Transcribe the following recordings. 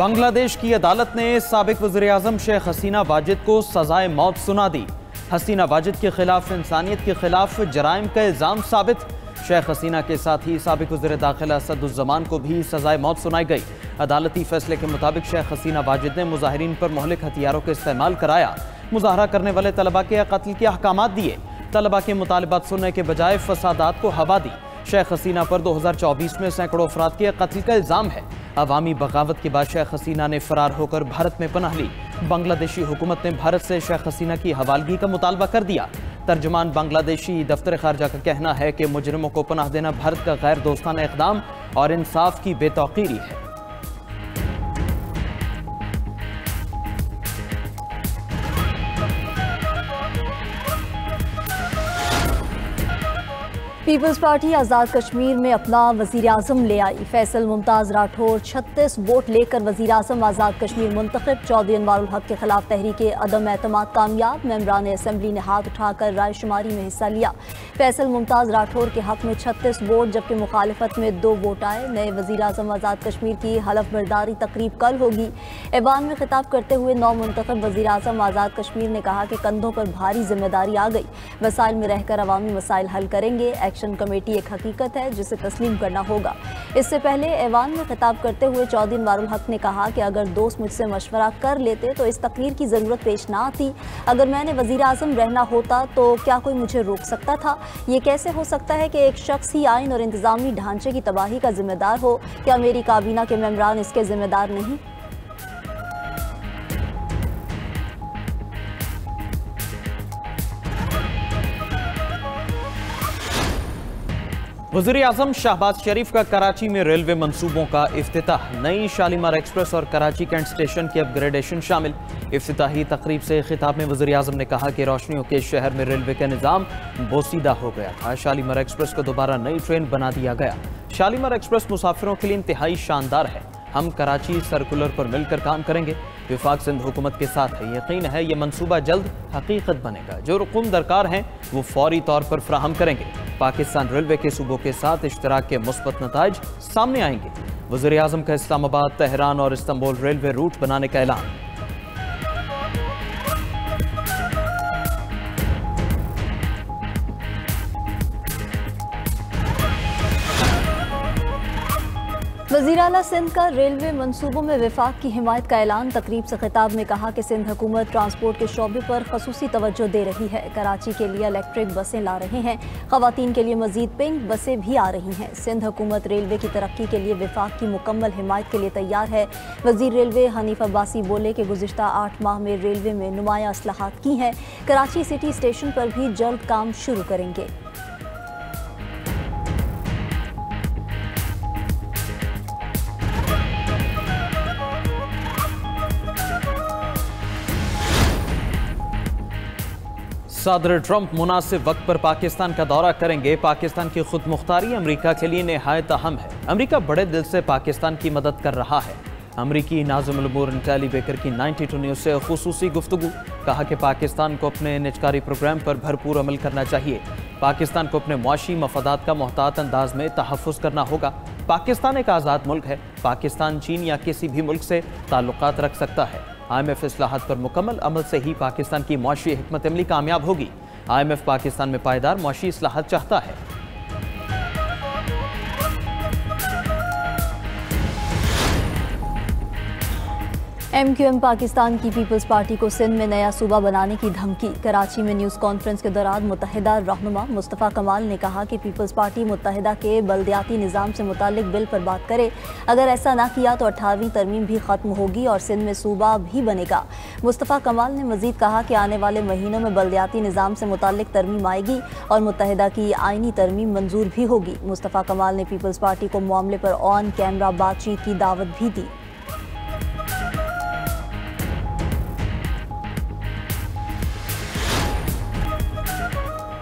बांग्लादेश की अदालत ने साबिक वज़ीर-ए-आज़म शेख हसीना वाजिद को सजाए मौत सुना दी। हसीना वाजिद के खिलाफ इंसानियत के खिलाफ जराइम का इल्ज़ाम साबित। शेख हसीना के साथ ही साबिक वज़ीर दाखिला असदुज़्ज़मान को भी सजाए मौत सुनाई गई। अदालती फैसले के मुताबिक शेख हसीना वाजिद ने मुजाहिरीन पर मुहलिक हथियारों का इस्तेमाल कराया, मुजाहरा करने वाले तलबा के कत्ल के अहकामात दिए, तलबा के मुतालिबात सुनने के बजाय फसादात को हवा दी। शेख हसीना पर 2024 में सैकड़ों अफराद के कत्ल का इल्ज़ाम है। अवामी बगावत के बाद शेख हसीना ने फरार होकर भारत में पनाह ली। बांग्लादेशी हुकूमत ने भारत से शेख हसीना की हवालगी का मुतालबा कर दिया। तर्जुमान बांग्लादेशी दफ्तर खारजा का कहना है कि मुजरिमों को पनाह देना भारत का गैर दोस्ताना इक़दाम और इंसाफ की बेतौकीरी है। पीपल्स पार्टी आज़ाद कश्मीर में अपना वज़ीर आज़म ले आई। फैसल मुमताज़ राठौर 36 वोट लेकर वज़ीर आज़म आज़ाद कश्मीर मुंतखब। चौधरी अनवारुल हक के खिलाफ तहरीक अदम एतमाद कामयाब। मेंबरान असम्बली ने हाथ उठाकर राय शुमारी में हिस्सा लिया। फैसल मुमताज़ राठौर के हक में 36 वोट जबकि मुखालिफत में 2 वोट आए। नए वज़ीर आज़म आज़ाद कश्मीर की हलफ बर्दारी तकरीब कल होगी। ऐवान में खिताब करते हुए नौ मुंतखब वज़ीर आज़म आज़ाद कश्मीर ने कहा कि कंधों पर भारी जिम्मेदारी आ गई। वसाइल में रहकर अवामी मसाइल हल करेंगे। एक्शन कमेटी एक हकीकत है जिसे तस्लीम करना होगा। इससे पहले ऐवान में खिताब करते हुए चौधरी अनवारुल हक ने कहा कि अगर दोस्त मुझसे मशवरा कर लेते तो इस तकरीर की ज़रूरत पेश ना आती। अगर मैंने वज़ीर आज़म रहना होता तो क्या कोई मुझे रोक सकता था? ये कैसे हो सकता है कि एक शख्स ही आइन और इंतज़ामी ढांचे की तबाही का जिम्मेदार हो? क्या मेरी काबीना के मेंबरान इसके जिम्मेदार नहीं? वज़ीर-ए-आज़म शहबाज शरीफ का कराची में रेलवे मंसूबों का इफ्तिताह। नई शालीमार एक्सप्रेस और कराची कैंट स्टेशन की अपग्रेडेशन शामिल। इफ्तिताही तकरीब से खिताब में वज़ीर-ए-आज़म ने कहा कि रोशनियों के शहर में रेलवे का निज़ाम बोसीदा हो गया था। शालीमार एक्सप्रेस को दोबारा नई ट्रेन बना दिया गया। शालीमार एक्सप्रेस मुसाफिरों के लिए इंतहाई शानदार है। हम कराची सर्कुलर पर मिलकर काम करेंगे। विफाक सिंध हुकूमत के साथ है। यकीन है ये मंसूबा जल्द हकीकत बनेगा। जो रुकूम दरकार हैं वो फौरी तौर पर फ्राहम करेंगे। पाकिस्तान रेलवे के सूबों के साथ इश्तराक के मुस्बत नताइज सामने आएंगे। वज़ीर-ए-आज़म का इस्लामाबाद, तेहरान और इस्तांबुल रेलवे रूट बनाने का ऐलान। वज़ीर आला सिंध का रेलवे मंसूबों में विफाक की हिमायत का ऐलान। तकरीब से खिताब में कहा कि सिंध हुकूमत ट्रांसपोर्ट के शोबे पर खसूसी तवज्जो दे रही है। कराची के लिए इलेक्ट्रिक बसें ला रहे हैं। ख़वातीन के लिए मज़ीद पिंक बसें भी आ रही हैं। सिंध हुकूमत रेलवे की तरक्की के लिए विफाक की मुकम्मल हिमायत के लिए तैयार है। वज़ीर रेलवे हनीफ अब्बासी बोले कि गुज़िश्ता 8 माह में रेलवे में नुमाया असलाहात की हैं। कराची सिटी स्टेशन पर भी जल्द काम शुरू करेंगे। सदर ट्रंप मुनासिब वक्त पर पाकिस्तान का दौरा करेंगे। पाकिस्तान की खुद मुख्तारी अमरीका के लिए निहायत अहम है। अमरीका बड़े दिल से पाकिस्तान की मदद कर रहा है। अमरीकी नाज़िमुल उमूर नटाली बेकर की 92 न्यूज़ से खुसूसी गुफ्तगू। कहा कि पाकिस्तान को अपने निजकारी प्रोग्राम पर भरपूर अमल करना चाहिए। पाकिस्तान को अपने मुआशी मफादात का मोहतात अंदाज में तहफ़्फ़ुज़ करना होगा। पाकिस्तान एक आज़ाद मुल्क है। पाकिस्तान चीन या किसी भी मुल्क से ताल्लुकात रख सकता है। IMF इस्लाहात पर मुकम्मल अमल से ही पाकिस्तान की मुआशी हिकमत अमली कामयाब होगी। IMF पाकिस्तान में पायदार मुआशी इस्लाहात चाहता है। MQM पाकिस्तान की पीपल्स पार्टी को सिंध में नया सूबा बनाने की धमकी। कराची में न्यूज़ कॉन्फ्रेंस के दौरान मुत्तहिदा रहनुमा मुस्तफ़ा कमाल ने कहा कि पीपल्स पार्टी मुत्तहिदा के बल्दियाती निज़ाम से मुतालिक बिल पर बात करे। अगर ऐसा ना किया तो 18वीं तरमीम भी ख़त्म होगी और सिंध में सूबा भी बनेगा। मुस्तफ़ा कमाल ने मज़ीद कहा कि आने वाले महीनों में बल्दियाती निज़ाम से मुतालिक तरमीम आएगी और मुत्तहिदा की आइनी तरमीम मंजूर भी होगी। मुस्तफ़ा कमाल ने पीपल्स पार्टी को मामले पर ऑन कैमरा बातचीत की दावत भी दी।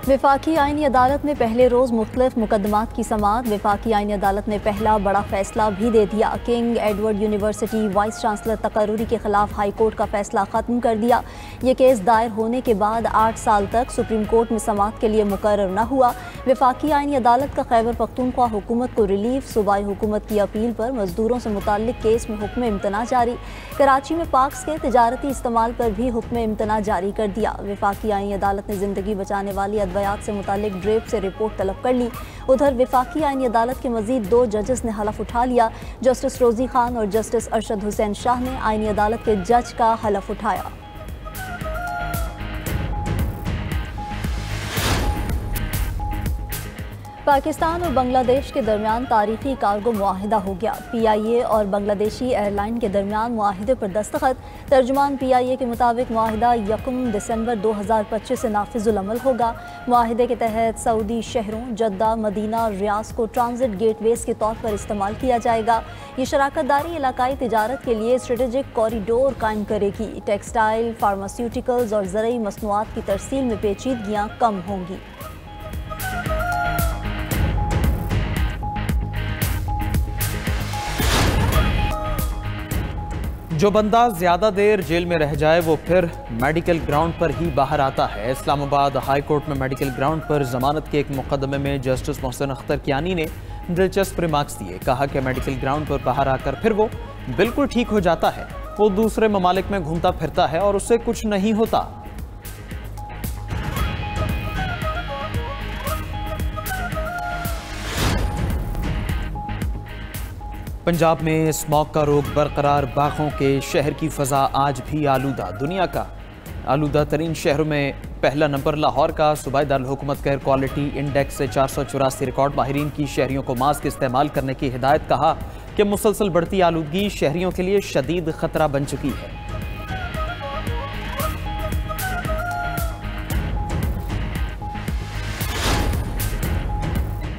वफाकी आईनी अदालत में पहले रोज़ मुख्तलिफ मुकदमात की समाअत। वफाकी आईनी अदालत ने पहला बड़ा फैसला भी दे दिया। King Edward University vice chancellor तकर्रुरी के खिलाफ हाई कोर्ट का फैसला ख़त्म कर दिया। ये केस दायर होने के बाद 8 साल तक सुप्रीम कोर्ट में समाअत के लिए मुकर्रर न हुआ। वफाकी आईनी अदालत का खैबर पख्तूनख्वा हुकूमत को रिलीफ। सूबाई हुकूमत की अपील पर मजदूरों से मुताल्लिक केस में हुक्म इम्तना जारी। कराची में पाक्स के तिजारती इस्तेमाल पर भी हुक्म इम्तना जारी कर दिया। वफाकी आईनी अदालत ने ज़िंदगी बचाने वाली अद्वयात से मुताल्लिक ड्रेप से रिपोर्ट तलब कर ली। उधर वफाकी आईनी अदालत के मजीद 2 जजेस ने हलफ उठा लिया। जस्टिस रोजी खान और जस्टिस अरशद हुसैन शाह ने आईनी अदालत के जज का हलफ उठाया। पाकिस्तान और बांग्लादेश के दरमियान तारीखी कार्गो मुआहिदा हो गया। PIA और बांग्लादेशी एयरलाइन के दरमियान मुआहिदे पर दस्तखत। तर्जुमान PIA के मुताबिक मुआहिदा 1 दिसंबर 2025 से नाफिजुल अमल होगा। मुआहिदे के तहत सऊदी शहरों जद्दा, मदीना और रियाज को ट्रांजिट गेटवेज के तौर पर इस्तेमाल किया जाएगा। ये शराकत दारी इलाकाई तिजारत के लिए स्ट्रेटेजिक कॉरिडोर कायम करेगी। टेक्सटाइल, फार्मास्यूटिकल्स और ज़रूरी मसनूआत की तरसील में पेचीदगियाँ कम होंगी। जो बंदा ज्यादा देर जेल में रह जाए वो फिर मेडिकल ग्राउंड पर ही बाहर आता है। इस्लामाबाद हाई कोर्ट में मेडिकल ग्राउंड पर जमानत के एक मुकदमे में जस्टिस मोहसिन अख्तर कियानी ने दिलचस्प रिमार्क्स दिए। कहा कि मेडिकल ग्राउंड पर बाहर आकर फिर वो बिल्कुल ठीक हो जाता है। वो दूसरे ममालिक में घूमता फिरता है और उससे कुछ नहीं होता। पंजाब में स्मॉग का रोग बरकरार। बागों के शहर की फ़ज़ा आज भी आलूदा। दुनिया का आलूदा तरीन शहरों में पहला नंबर लाहौर का। सूबाई दारुल-हुकूमत का एयर क्वालिटी इंडेक्स से 484 रिकॉर्ड। माहिरीन की शहरियों को मास्क इस्तेमाल करने की हिदायत। कहा कि मुसलसल बढ़ती आलूदगी शहरियों के लिए शदीद खतरा बन चुकी है।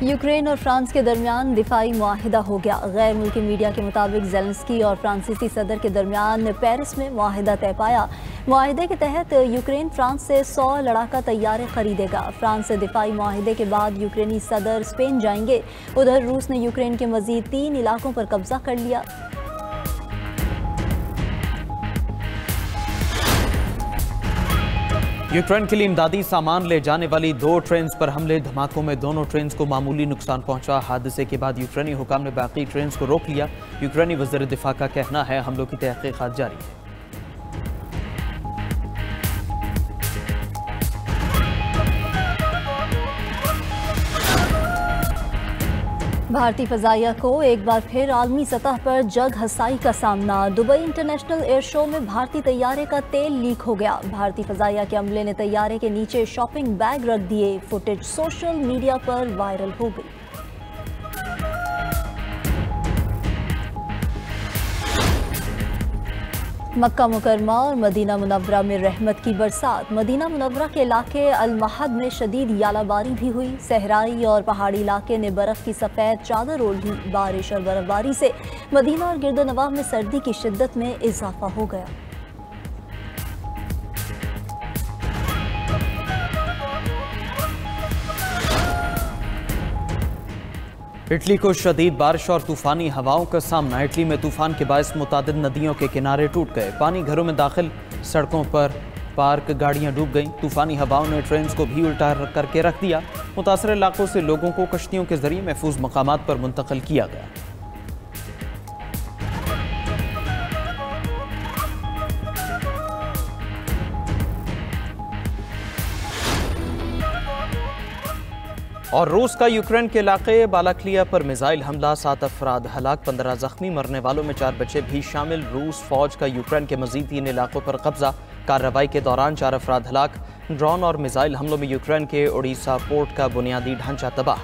यूक्रेन और फ्रांस के दरमियान दिफाई मुआहिदा हो गया। गैर मुल्की मीडिया के मुताबिक ज़ेलेंस्की और फ्रांसीसी सदर के दरमियान पेरिस में मुआहिदा तय पाया। मुआहिदे के तहत यूक्रेन फ्रांस से 100 लड़ाका तैयारे खरीदेगा। फ्रांस से दिफाई मुआहिदे के बाद यूक्रेनी सदर स्पेन जाएंगे। उधर रूस ने यूक्रेन के मजीद 3 इलाकों पर कब्जा कर लिया। यूक्रेन के लिए इमदादी सामान ले जाने वाली 2 ट्रेन पर हमले। धमाकों में दोनों ट्रेन को मामूली नुकसान पहुंचा। हादसे के बाद यूक्रेनी हुकाम ने बाकी ट्रेन को रोक लिया। यूक्रेनी वज़ीर दिफा का कहना है हमलों की तहकीकात जारी है। भारतीय फ़ज़ाइया को एक बार फिर आलमी सतह पर जग हसाई का सामना। दुबई इंटरनेशनल एयर शो में भारतीय तैयारे का तेल लीक हो गया। भारतीय फ़ज़ाइया के अमले ने तैयारे के नीचे शॉपिंग बैग रख दिए। फुटेज सोशल मीडिया पर वायरल हो गई। मक्का मुकरमा और मदीना मुनव्वरा में रहमत की बरसात। मदीना मुनव्वरा के इलाके अल-महद में शदीद यालाबारी भी हुई। सहराई और पहाड़ी इलाके ने बर्फ़ की सफ़ेद चादर ओढ़ ली। बारिश और बर्फबारी से मदीना और गिरदोनवाह में सर्दी की शिद्दत में इजाफा हो गया। इटली को शदीद बारिश और तूफानी हवाओं का सामना। इटली में तूफान के बायस मुतादिद नदियों के किनारे टूट गए। पानी घरों में दाखिल, सड़कों पर पार्क गाड़ियां डूब गईं। तूफानी हवाओं ने ट्रेन को भी उल्टा करके रख दिया। मुतासर इलाकों से लोगों को कश्तियों के जरिए महफूज मकामात पर मुंतकिल किया गया। और रूस का यूक्रेन के इलाके बालाक्लिया पर मिसाइल हमला। 7 अफराद हलाक, 15 जख्मी। मरने वालों में 4 बच्चे भी शामिल। रूस फौज का यूक्रेन के मजीद 3 इलाकों पर कब्जा। कार्रवाई के दौरान 4 अफराद हलाक। ड्रोन और मिसाइल हमलों में यूक्रेन के ओडिशा पोर्ट का बुनियादी ढांचा तबाह।